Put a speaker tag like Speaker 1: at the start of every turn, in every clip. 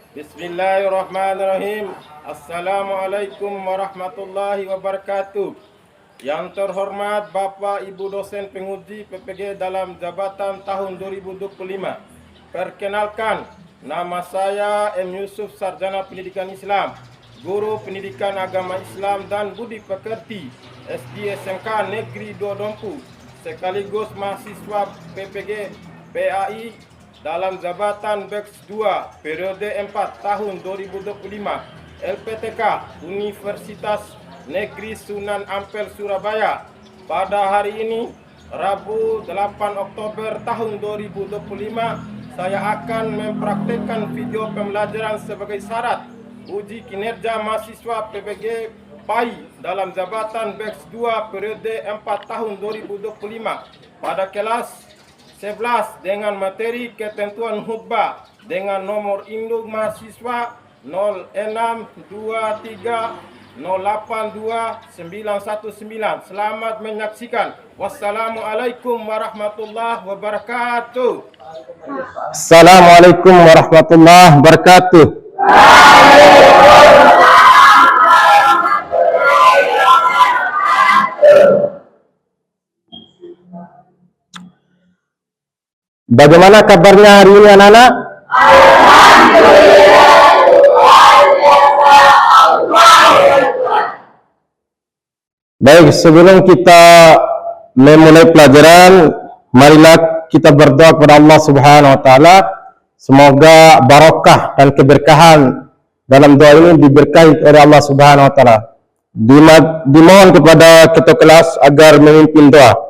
Speaker 1: Bismillahirrahmanirrahim. Assalamualaikum warahmatullahi wabarakatuh. Yang terhormat Bapak Ibu dosen penguji PPG dalam jabatan tahun 2025. Perkenalkan, nama saya M. Yusuf, Sarjana Pendidikan Islam, Guru Pendidikan Agama Islam dan Budi Pekerti, SD SMK Negeri Dompu, sekaligus mahasiswa PPG PAI dalam jabatan Batch 2 periode 4 tahun 2025 LPTK Universitas Negeri Sunan Ampel Surabaya. Pada hari ini Rabu 8 Oktober tahun 2025 saya akan mempraktikkan video pembelajaran sebagai syarat uji kinerja mahasiswa PPG PAI dalam jabatan Batch 2 periode 4 tahun 2025 pada kelas 11 dengan materi ketentuan khutbah dengan nomor induk mahasiswa 0623082919. Selamat menyaksikan. Wassalamualaikum warahmatullahi wabarakatuh.
Speaker 2: Assalamualaikum warahmatullahi wabarakatuh. Bagaimana kabarnya hari ini anak-anak? Baik, sebelum kita memulai pelajaran, marilah kita berdoa kepada Allah Subhanahu wa taala. Semoga barokah dan keberkahan dalam doa ini diberkahi oleh Allah Subhanahu wa taala. Dimohon kepada ketua kelas agar memimpin doa.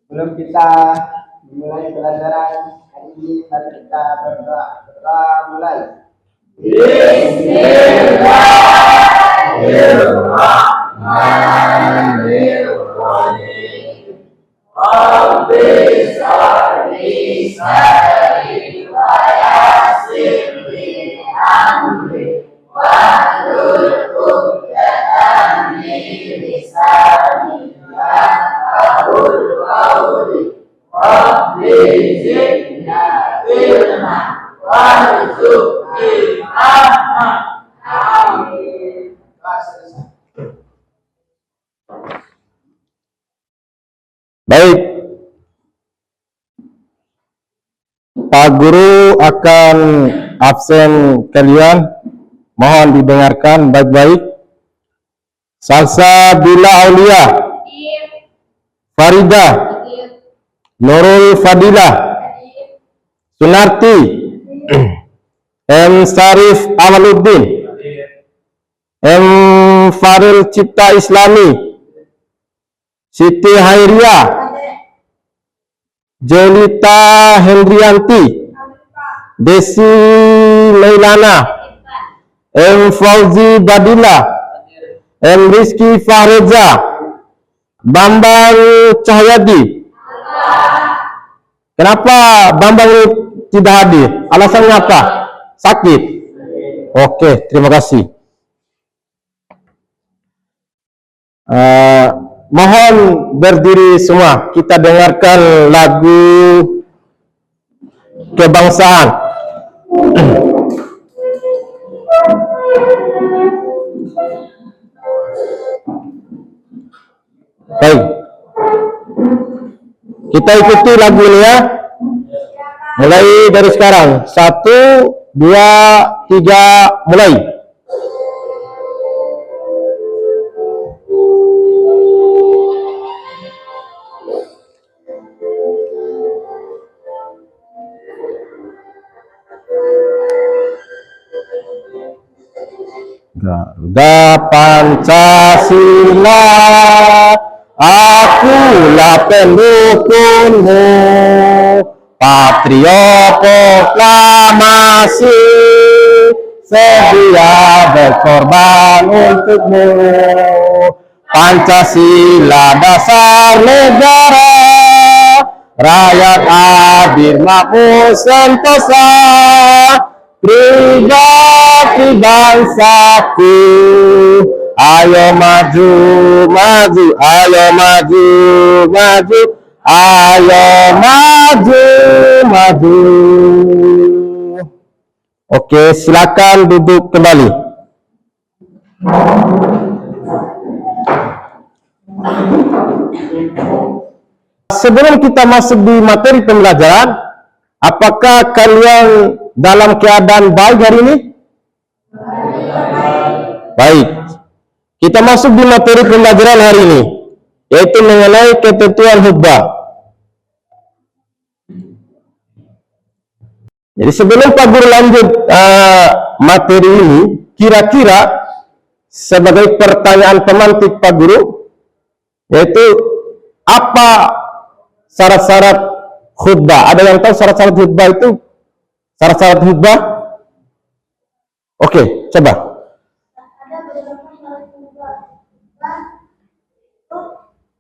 Speaker 3: Sebelum kita memulai pelajaran hari ini, mari kita berdoa. Kita mulai. Bismillahirrahmanirrahim. Rabbi shrahli sadri wa yassir li amri wahlul 'uqdatam min lisani yafqahul qawli. Rabbi zidna ilma warzuqni rahmah. Amin.
Speaker 2: Baik, Pak Guru akan absen kalian, mohon didengarkan baik-baik. Salsabila Aulia, Farida, Nurul Fadilah, Sunarti, M. Sarif Amaluddin, M. Faril Cipta Islami, Siti Hairiah, Jolita Hendrianti, Desi Leilana, M. Fauzi Badila, M. Rizky Fahreza, Bambang Cahyadi. Kenapa Bambang tidak hadir? Alasannya apa? Sakit? Oke, terima kasih. Mohon berdiri semua, kita dengarkan lagu kebangsaan. Baik, kita ikuti lagu ini ya. Mulai dari sekarang. 1, 2, 3, mulai. Garuda Pancasila, akulah pendukungmu. Patrio proklamasi, sedia berkorban untukmu. Pancasila dasar negara, rakyat adil makmur sentosa. Pribadi bangsaku, ayo maju, maju, ayo maju, maju, Ayo maju, maju. Oke, silakan duduk kembali. Sebelum kita masuk di materi pembelajaran, apakah kalian dalam keadaan baik hari ini? Baik. Kita masuk di materi pembelajaran hari ini, yaitu mengenai ketentuan khutbah. Jadi sebelum Pak Guru lanjut materi ini, kira-kira sebagai pertanyaan pemantik Pak Guru, yaitu apa syarat-syarat khutbah? Ada yang tahu syarat-syarat khutbah itu? Syarat-syarat khutbah? Oke, coba.
Speaker 4: Ada beberapa syarat khutbah itu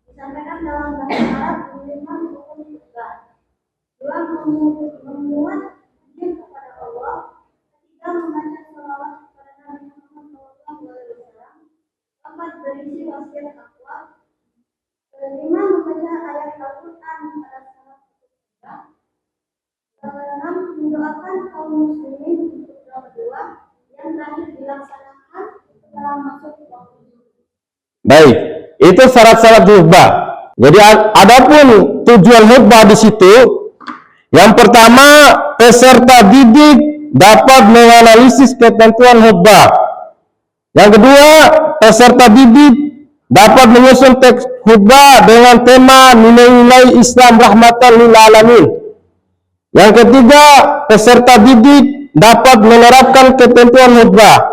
Speaker 4: disampaikan dalam bahasa Arab dengan hukum khutbah. Dua, memuat puji kepada Allah. Ketiga, membaca sholawat kepada Nabi Muhammad SAW. Keempat, berisi wasiat takwa. Kelima, membaca ayat Al-Quran pada salat khutbah. Keenam, mendoakan kaum muslimin untuk berdoa. Yang terakhir, dilaksanakan setelah masuk waktu.
Speaker 2: Baik, itu syarat-syarat khutbah. Jadi adapun tujuan khutbah di situ, yang pertama, peserta didik dapat menganalisis ketentuan khutbah. Yang kedua, peserta didik dapat menyusun teks khutbah dengan tema nilai-nilai Islam rahmatan lil alamin. Yang ketiga, peserta didik dapat menerapkan ketentuan khutbah.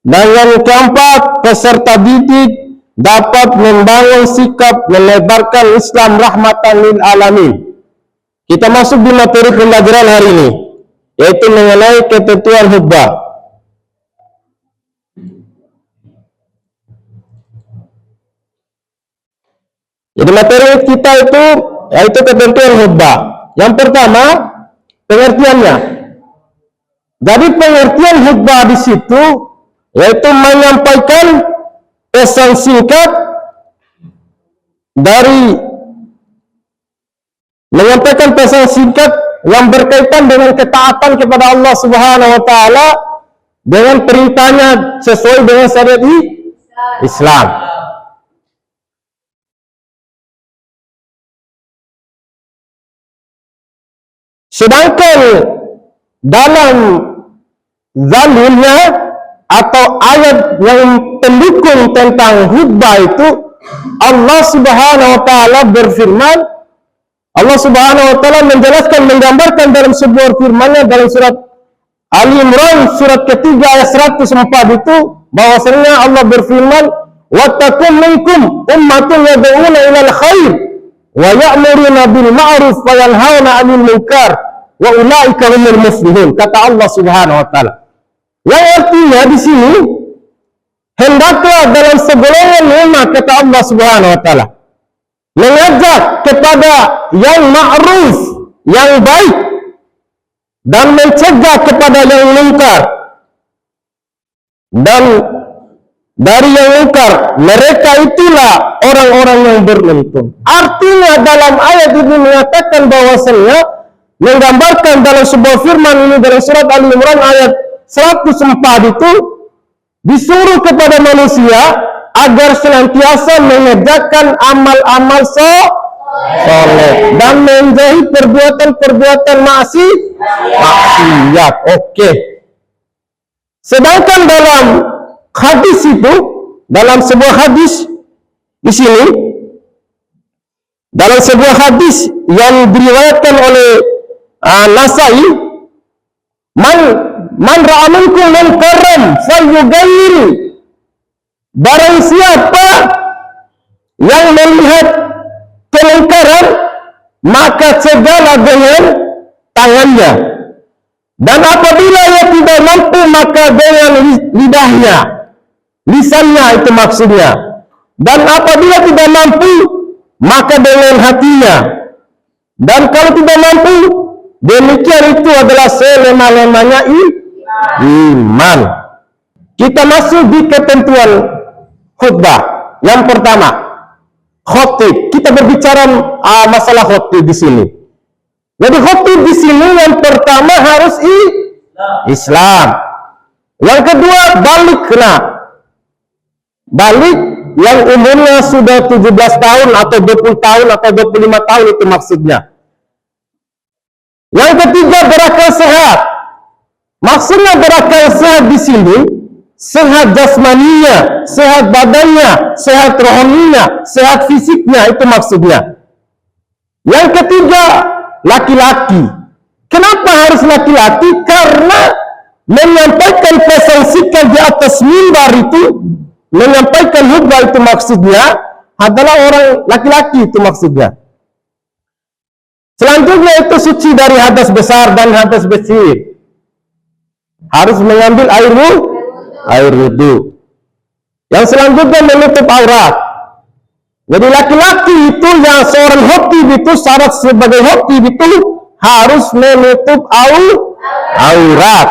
Speaker 2: Dan yang keempat, peserta didik dapat membangun sikap melebarkan Islam rahmatan lil alamin. Kita masuk di materi pembelajaran hari ini, yaitu mengenai ketentuan khutbah. Jadi materi kita itu yaitu ketentuan khutbah. Yang pertama, pengertiannya. Jadi pengertian khutbah di situ yaitu menyampaikan pesan singkat yang berkaitan dengan ketaatan kepada Allah Subhanahu wa taala dengan perintahnya sesuai dengan syariat Islam. Sedangkan dalam zalilnya atau ayat yang pendukung tentang khutbah itu, Allah Subhanahu wa taala berfirman, Allah Subhanahu wa taala menjelaskan, menggambarkan dalam sebuah firman-Nya dalam surat Ali Imran surat ketiga ayat 104 itu, bahwasanya Allah berfirman, "Wattakum minkum ummatun yad'una ilal khair wa ya'muruna bil ma'ruf wa yanhauna 'anil munkar wa ulaika humul muflihun," kata Allah Subhanahu wa taala. Yang artinya di sini, hendaklah dalam segolongan umat, kata Allah Subhanahu wa taala, mengajak kepada yang ma'ruf, yang baik, dan mencegah kepada yang mungkar. Dan dari yang mungkar, mereka itulah orang-orang yang beruntung. Artinya dalam ayat ini mengatakan bahwasanya, menggambarkan dalam sebuah firman ini dalam surat Ali Imran ayat 104 itu, disuruh kepada manusia agar senantiasa mengerjakan amal-amal soleh dan menjauhi perbuatan-perbuatan maksiat. Oke. Sedangkan dalam hadis itu, dalam sebuah hadis di sini, dalam sebuah hadis yang diriwayatkan oleh Nasai, man ra'a minkum munkaran falyughayyir, barang siapa yang melihat kemungkaran maka cegahlah dengan tangannya, dan apabila ia tidak mampu maka dengan lidahnya, lisannya itu maksudnya, dan apabila tidak mampu maka dengan hatinya, dan kalau tidak mampu, demikian itu adalah selama-lamanya iman. Kita masuk di ketentuan khutbah. Yang pertama, khotib. Kita berbicara masalah khotib di sini. Jadi khotib di sini yang pertama harus Islam. Yang kedua balik balik yang umurnya sudah 17 tahun atau 20 tahun atau 25 tahun itu maksudnya. Yang ketiga berakal sehat. Maksudnya berakal sehat di sini sehat jasmaninya, sehat badannya, sehat rohaninya, sehat fisiknya, itu maksudnya. Yang ketiga laki-laki. Kenapa harus laki-laki? Karena menyampaikan pesan sikap di atas mimbar itu, menyampaikan khutbah itu maksudnya adalah orang laki-laki, itu maksudnya. Selanjutnya itu suci dari hadas besar dan hadas kecil. Harus mengambil air wudu. Yang selanjutnya menutup aurat. Jadi laki-laki itu yang seorang khotib itu syarat sebagai khotib itu harus menutup aurat.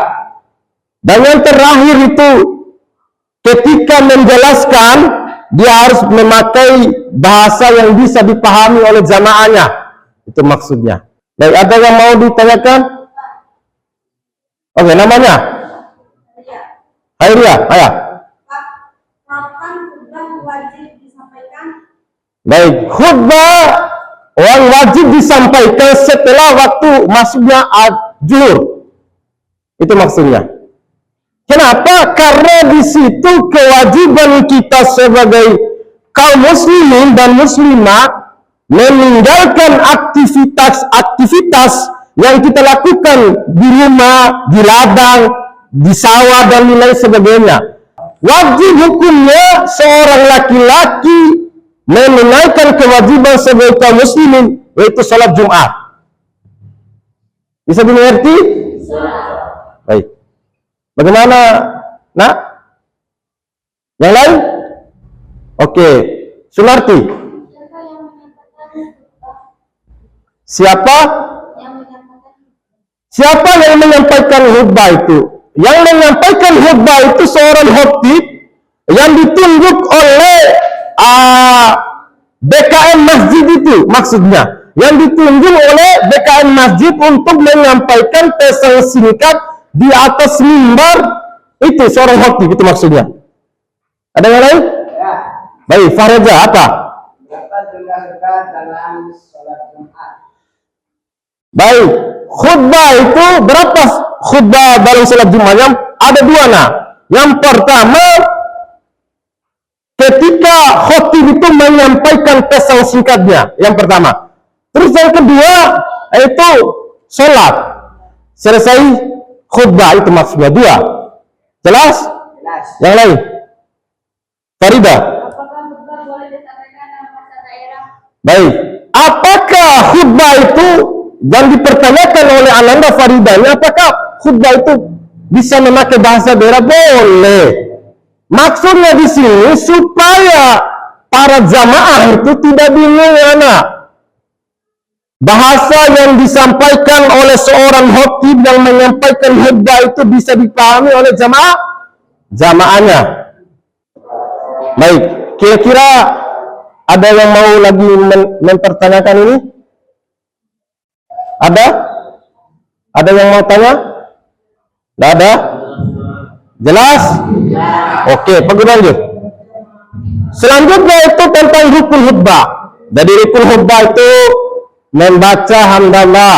Speaker 2: Dan yang terakhir itu ketika menjelaskan dia harus memakai bahasa yang bisa dipahami oleh jamaahnya. Itu maksudnya. Baik, ada yang mau ditanyakan? Oke, namanya? Airia, ayah.
Speaker 4: Kapan khutbah wajib disampaikan?
Speaker 2: Baik, khutbah yang wajib disampaikan setelah waktu masuknya zuhur. Itu maksudnya. Kenapa? Karena di situ kewajiban kita sebagai kaum muslimin dan muslimah meninggalkan aktivitas yang kita lakukan di rumah, di ladang, di sawah dan lain sebagainya. Wajib hukumnya seorang laki-laki menunaikan kewajiban sebagai kaum muslimin, yaitu salat Jumat. Bisa dimengerti? Baik. Bagaimana? Nak? Yang lain? Oke. Sunarti. Siapa? Siapa yang menyampaikan khutbah itu? Yang menyampaikan khutbah itu seorang khotib yang ditunjuk oleh BKM masjid itu, maksudnya. Yang ditunjuk oleh BKM masjid untuk menyampaikan pesan singkat di atas mimbar, itu seorang khotib, itu maksudnya. Ada yang lain?
Speaker 3: Ya.
Speaker 2: Baik, Faraja, apa?
Speaker 3: Berapa jumlah khutbah dalam sholat Jumat?
Speaker 2: Baik, khutbah itu berapa khutbah dalam sholat Jumat? Ada dua, nah. Yang pertama, ketika khotib itu menyampaikan pesan singkatnya, yang pertama. Terus yang kedua, itu sholat. Selesai khutbah, itu maksudnya dua. Jelas?
Speaker 3: Jelas.
Speaker 2: Yang lain? Farida?
Speaker 4: Apakah khutbah boleh disampaikan dalam bahasa daerah?
Speaker 2: Baik. Apakah khutbah itu yang dipertanyakan oleh Ananda Farida ini, apakah khutbah itu bisa memakai bahasa daerah? Boleh. Maksudnya di sini supaya para jamaah itu tidak bingung, anak. Bahasa yang disampaikan oleh seorang khotib yang menyampaikan khutbah itu bisa dipahami oleh jamaahnya. Baik, kira-kira ada yang mau lagi mempertanyakan ini? Ada? Ada yang mau tanya? Tidak ada? Jelas? Oke, pergi lanjut. Selanjutnya itu tentang rukun khutbah. Dari rukun khutbah itu membaca hamdalah,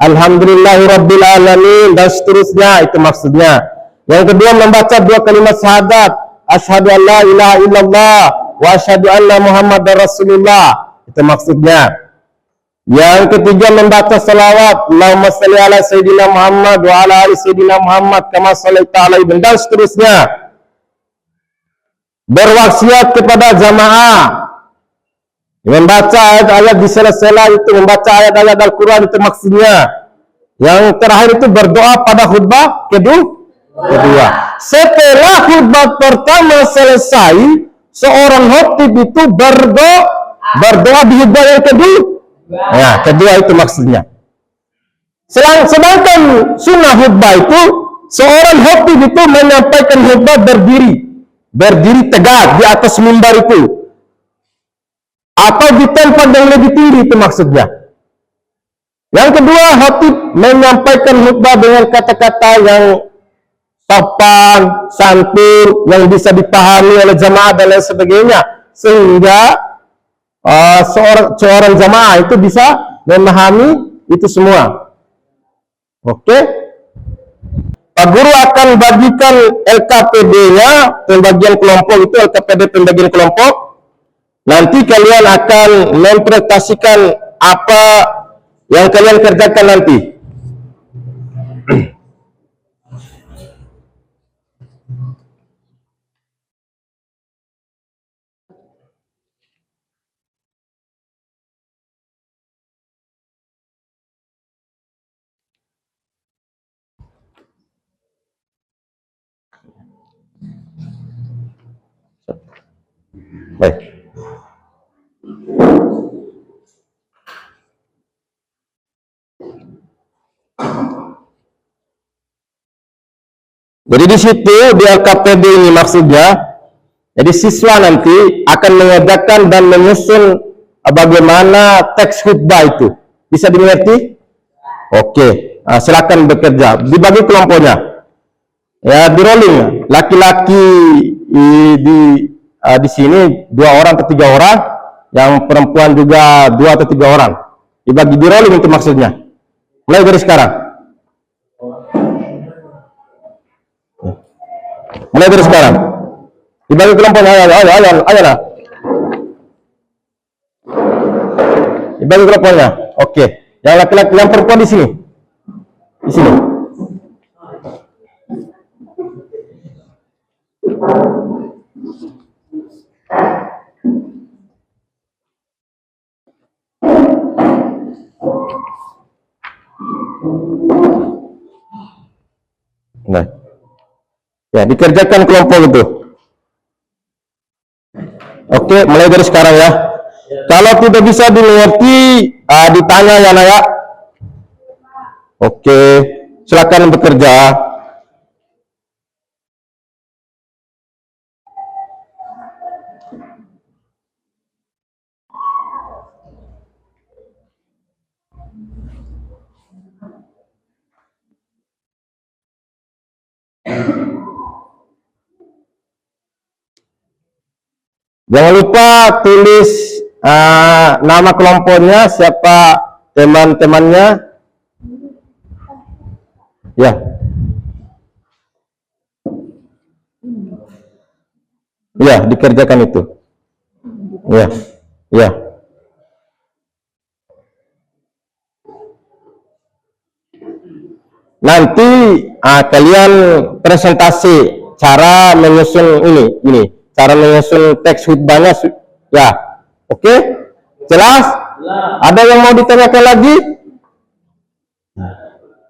Speaker 2: alhamdulillahirabbil alamin dan seterusnya, itu maksudnya. Yang kedua membaca dua kalimat syahadat, asyhadu an la ilaha illallah wa asyhadu anna muhammadar rasulullah, itu maksudnya. Yang ketiga membaca salawat, Allahumma shalli ala sayyidina Muhammad wa ala ali sayyidina Muhammad kama shallaita ala Ibrahim, dan seterusnya. Berwasiat kepada jamaah, membaca ayat-ayat di sela-sela itu, membaca ayat-ayat Al-Quran, itu maksudnya. Yang terakhir itu berdoa pada khutbah kedua. Setelah khutbah pertama selesai, seorang khotib itu berdoa di khutbah yang kedua. Ya, kedua itu maksudnya. Sedangkan sunnah khutbah itu, seorang khotib itu menyampaikan khutbah berdiri tegak di atas mimbar itu. atau di tempat yang lebih tinggi, itu maksudnya. Yang kedua, khatib menyampaikan khutbah dengan kata-kata yang sopan, santun, yang bisa dipahami oleh jamaah dan lain sebagainya, sehingga seorang jamaah itu bisa memahami itu semua. Oke? Pak Guru akan bagikan LKPD-nya, pembagian kelompok itu, LKPD pembagian kelompok. Nanti kalian akan mempresentasikan apa yang kalian kerjakan nanti. Baik. Jadi di situ di LKPD ini maksudnya, jadi siswa nanti akan mengerjakan dan menyusun bagaimana teks khutbah itu. Bisa dimengerti? Oke, silakan bekerja. Dibagi kelompoknya. Ya, di rolling. Laki-laki di sini 2 orang atau 3 orang, yang perempuan juga 2 atau 3 orang. Dibagi di rolling itu maksudnya. Mulai dari sekarang. Mulai dari sekarang. Dibagi kelompoknya, ayo lah. Dibagi kelompoknya. Oke. Yang laki-laki, yang perempuan di sini. Di sini. Nah. Ya, dikerjakan kelompok itu. Oke, mulai dari sekarang ya. Kalau tidak bisa dimengerti, ditanya ya Naya. Oke, silakan bekerja. Jangan lupa tulis nama kelompoknya, siapa teman-temannya. Ya. Ya, dikerjakan itu. Ya. Ya. Nanti kalian presentasi cara menyusun ini, cara menyusun teks khutbahnya ya. Oke? Jelas? Ada yang mau ditanyakan lagi?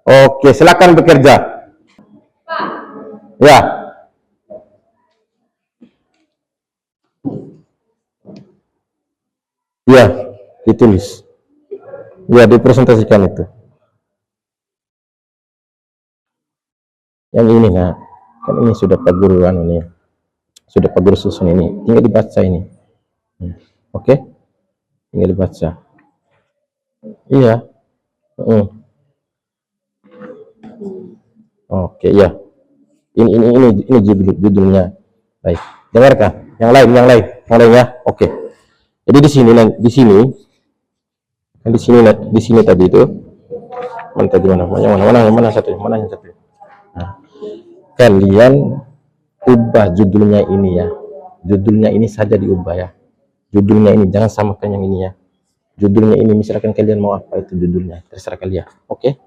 Speaker 2: Oke, silakan bekerja. Ya. Ya, ditulis. Ya, dipresentasikan itu. Yang ini nah, kan ini sudah Pak Guru ini. Sudah Pak Guru susun ini. Tinggal dibaca ini. Oke? Tinggal dibaca. Iya. Oke, ya. Ini judulnya. Baik. Dengarkan. Yang lain ya. Oke. Jadi di sini tadi itu mana satu? Nah, kalian ubah judulnya ini ya. Judulnya ini saja diubah ya. Judulnya ini jangan samakan yang ini ya. Judulnya ini misalkan kalian mau apa itu judulnya, terserah kalian. Oke?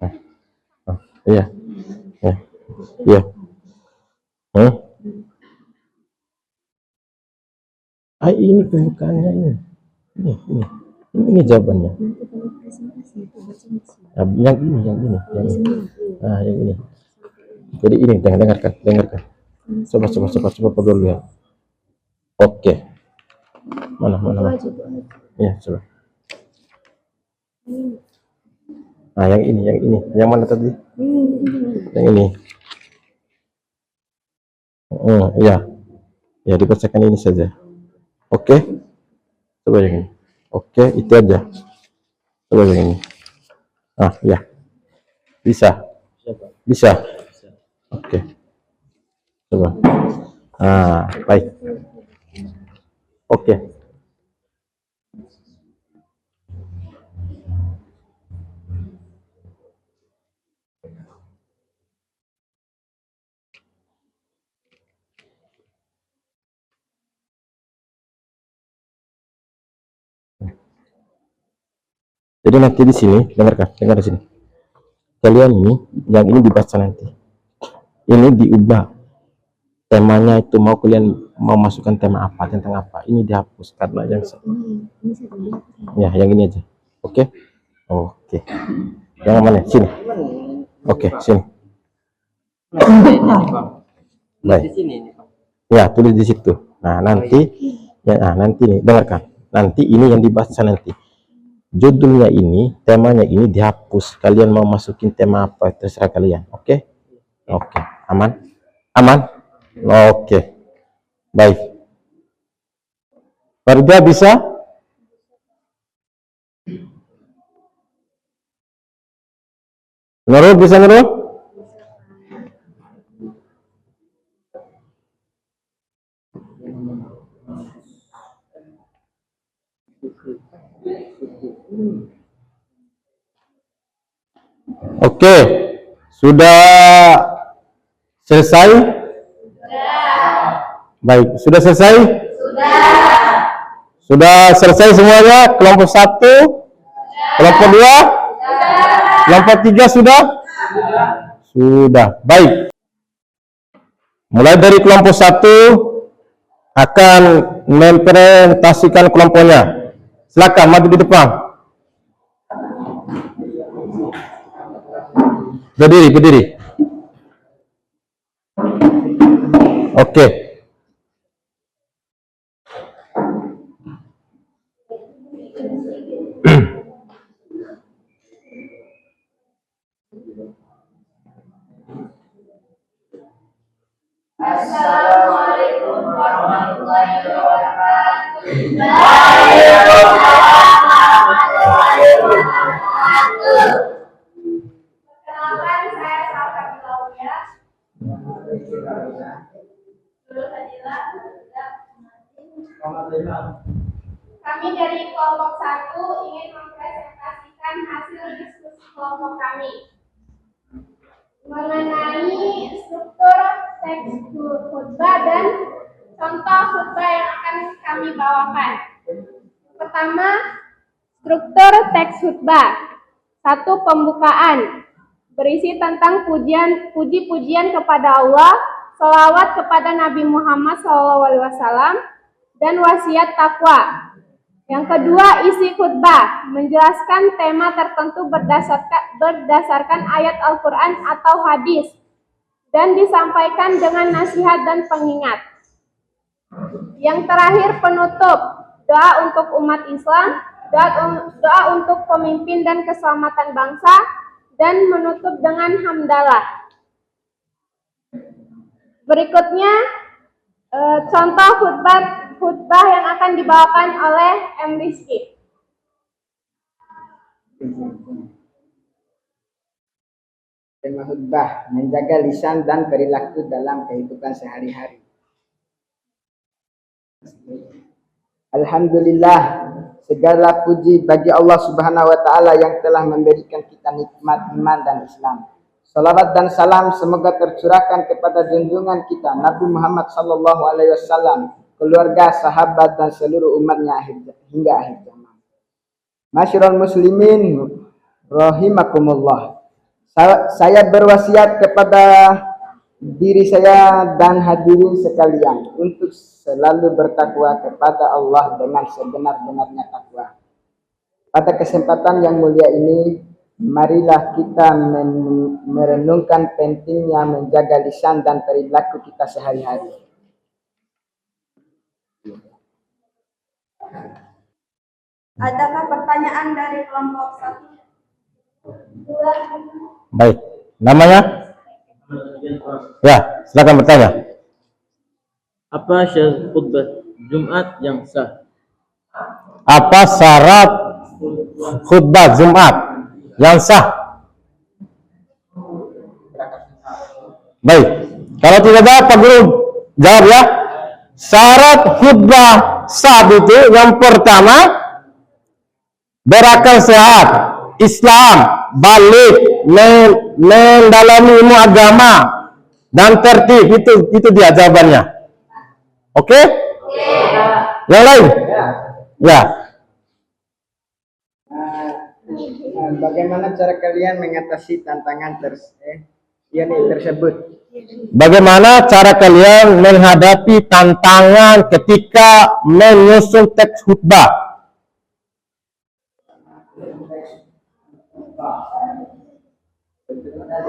Speaker 2: Nah, iya. Iya. Ini pembukaannya ini. Ini jawabannya. Yang ini. Nah, yang ini. Jadi ini dengarkan. Coba Pak Guru lihat. Oke. Mana? Ya, coba. Nah, yang ini. Yang mana tadi? Yang ini. Iya. Ya, dibacakan ini saja. Oke. Coba yang ini. Oke, itu aja. Coba yang ini. Ah, ya. Bisa. Bisa. Oke. Coba. Ah, baik. Oke. Jadi nanti di sini, dengar di sini. Kalian ini, yang ini dibaca nanti. Ini diubah. Temanya itu mau kalian mau masukkan tema apa, tentang apa. Ini dihapus karena yang ini aja. Oke? Oke. Yang mana? Sini. Oke, sini. Baik. Ya, tulis di situ. Nah, nanti nanti nih, dengarkan. Nanti ini yang dibaca nanti. Judulnya ini, temanya ini dihapus. Kalian mau masukin tema apa terserah kalian. Oke? Oke. Aman? Aman? Oke. Baik. Farida bisa? Nurul bisa, Nurul? Oke, sudah selesai? Baik, sudah selesai? Sudah selesai semuanya? Kelompok 1, kelompok 2, kelompok 3 sudah? Sudah, baik. Mulai dari kelompok 1 akan mempresentasikan kelompoknya. Silakan maju di depan. Berdiri. Oke.
Speaker 4: Assalamualaikum warahmatullahi wabarakatuh. Perkenalkan, saya Salka Bilaulia. Lulus Adilah. Kami dari kelompok 1 ingin mempresentasikan hasil diskusi kelompok kami mengenai struktur teks khutbah dan contoh khutbah yang akan kami bawakan. Pertama, struktur teks khutbah. 1. Pembukaan berisi tentang puji-pujian kepada Allah, selawat kepada Nabi Muhammad SAW, dan wasiat takwa. Yang kedua, isi khutbah menjelaskan tema tertentu berdasarkan ayat Al-Quran atau hadis dan disampaikan dengan nasihat dan pengingat. Yang terakhir, penutup, doa untuk umat Islam, doa untuk pemimpin dan keselamatan bangsa, dan menutup dengan hamdalah. Berikutnya contoh khutbah yang akan dibawakan oleh M. Rizky.
Speaker 3: Tema khutbah, menjaga lisan dan perilaku dalam kehidupan sehari-hari. Alhamdulillah, segala puji bagi Allah Subhanahu wa taala yang telah memberikan kita nikmat iman dan Islam. Salawat dan salam semoga tercurahkan kepada junjungan kita Nabi Muhammad sallallahu alaihi wasallam, keluarga, sahabat dan seluruh umatnya hingga akhir zaman. Masyarul muslimin rahimakumullah. Saya berwasiat kepada diri saya dan hadirin sekalian untuk selalu bertakwa kepada Allah dengan sebenar-benarnya takwa. Pada kesempatan yang mulia ini, marilah kita merenungkan pentingnya menjaga lisan dan perilaku kita sehari-hari.
Speaker 4: Adakah pertanyaan dari kelompok 1?
Speaker 2: Baik. Namanya? Ya, silakan bertanya.
Speaker 5: Apa syarat khutbah? Jumat yang sah.
Speaker 2: Apa syarat khutbah Jumat yang sah? Baik, kalau tidak ada Pak Guru jawab ya. Syarat khutbah sah itu yang pertama berakal sehat, Islam, balik, mendalami ilmu agama dan tertib, itu dia jawabannya. Oke? Yang lain? Ya.
Speaker 3: Bagaimana cara kalian mengatasi tantangan tersebut?
Speaker 2: Bagaimana cara kalian menghadapi tantangan ketika menyusun teks khutbah?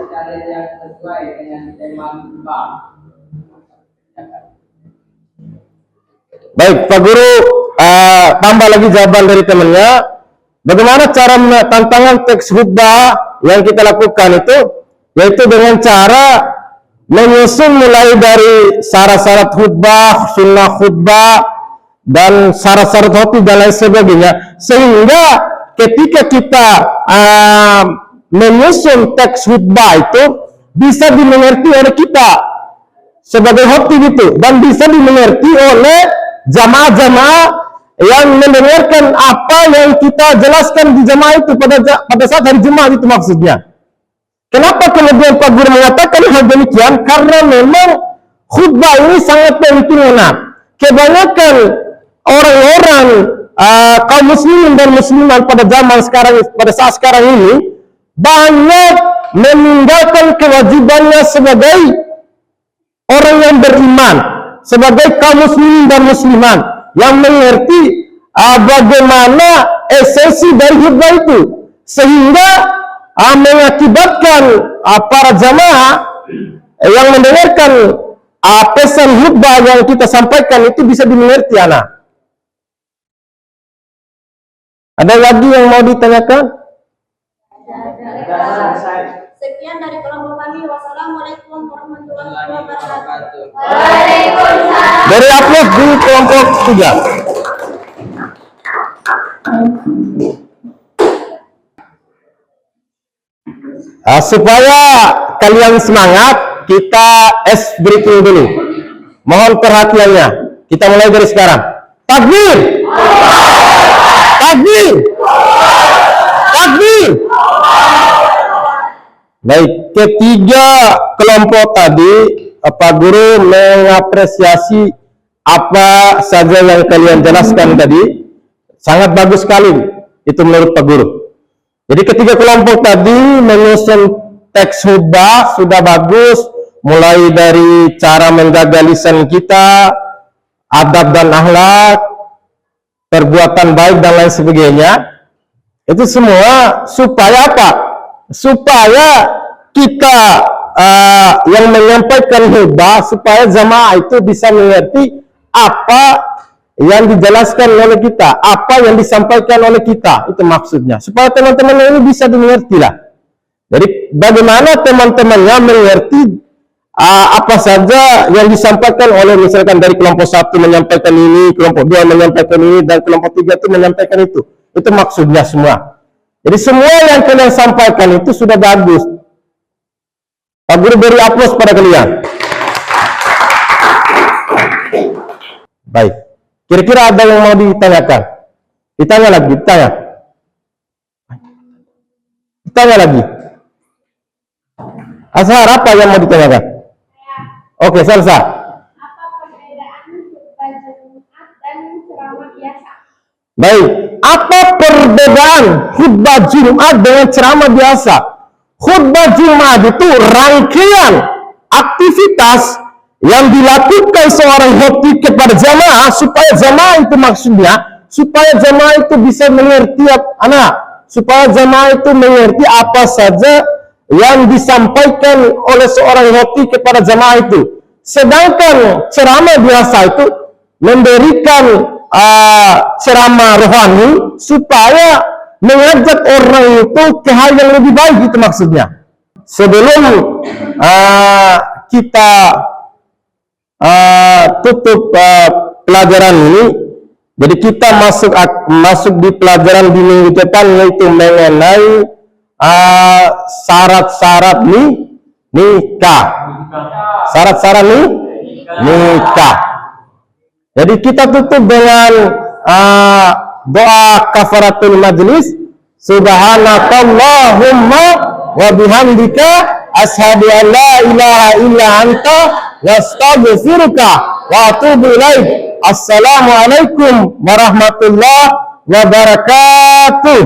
Speaker 3: Cara yang sesuai dengan tema khutbah.
Speaker 2: Baik, Pak Guru tambah lagi jawaban dari temannya. Bagaimana cara tantangan teks khutbah yang kita lakukan itu? Yaitu dengan cara menyusun mulai dari syarat-syarat khutbah, sunnah khutbah, dan syarat-syarat khutbah dan lain sebagainya. Sehingga ketika kita menyusun teks khutbah itu bisa dimengerti oleh kita sebagai khotib itu, dan bisa dimengerti oleh jamaah-jamaah yang mendengarkan apa yang kita jelaskan di jamaah itu pada saat hari Jumat itu maksudnya. Kenapa kemudian Pak Guru mengatakan hal demikian? Karena memang khutbah ini sangat penting. Kebanyakan orang-orang kaum muslimin dan muslimat pada zaman sekarang, pada saat sekarang ini, banyak meninggalkan kewajibannya sebagai orang yang beriman, sebagai kaum muslimin dan muslimat yang mengerti bagaimana esensi dari khutbah itu, sehingga mengakibatkan para jamaah yang mendengarkan pesan khutbah yang kita sampaikan itu bisa dimengerti, anak. Ada lagi yang mau ditanyakan?
Speaker 4: Sekian dari kelompok kami. Wassalamualaikum warahmatullahi wabarakatuh.
Speaker 2: Dari upload di kelompok 3. Supaya kalian semangat, kita breaking dulu. Mohon perhatiannya. Kita mulai dari sekarang. Takbir! Takbir! Takbir! Baik, ketiga kelompok tadi, Pak Guru mengapresiasi apa saja yang kalian jelaskan tadi. Sangat bagus sekali, itu menurut Pak Guru. Jadi ketiga kelompok tadi menyusun teks khutbah sudah bagus, mulai dari cara menjaga lisan kita, adab dan akhlak, perbuatan baik dan lain sebagainya. Itu semua supaya apa? Supaya kita yang menyampaikan khutbah, supaya jamaah itu bisa mengerti apa yang dijelaskan oleh kita, apa yang disampaikan oleh kita, itu maksudnya. Supaya teman-teman ini bisa dimengerti lah. Jadi bagaimana teman-temannya mengerti apa saja yang disampaikan oleh, misalkan dari kelompok 1 menyampaikan ini, kelompok 2 menyampaikan ini, dan kelompok 3 itu menyampaikan itu. Itu maksudnya semua. Jadi semua yang kalian sampaikan itu sudah bagus. Pak Guru beri aplaus pada kalian. Baik. Kira-kira ada yang mau ditanyakan? Ditanya lagi, ditanya. Ditanya lagi. Asal apa yang mau ditanyakan? Oke, selesai.
Speaker 4: Apa perbedaan khutbah Jumat dan ceramah biasa?
Speaker 2: Baik, apa perbedaan khutbah Jumat dengan ceramah biasa? Khutbah Jumat itu rangkaian aktivitas yang dilakukan seorang khotib kepada jamaah, supaya jamaah itu maksudnya, supaya jamaah itu bisa mengerti supaya jamaah itu mengerti apa saja yang disampaikan oleh seorang khotib kepada jamaah itu. Sedangkan ceramah biasa itu memberikan ceramah rohani supaya mengajak orang itu ke hal yang lebih baik, itu maksudnya. Sebelum kita tutup pelajaran ini. Jadi kita masuk di pelajaran di minggu depan, yaitu mengenai syarat-syarat nikah. Syarat-syarat nikah. Jadi kita tutup dengan doa kafaratul majlis. Subhanakallahumma wa bihamdika asyhadu an la ilaha illa anta wastaghfiruka wa atubu ilaik. Assalamualaikum warahmatullahi wabarakatuh.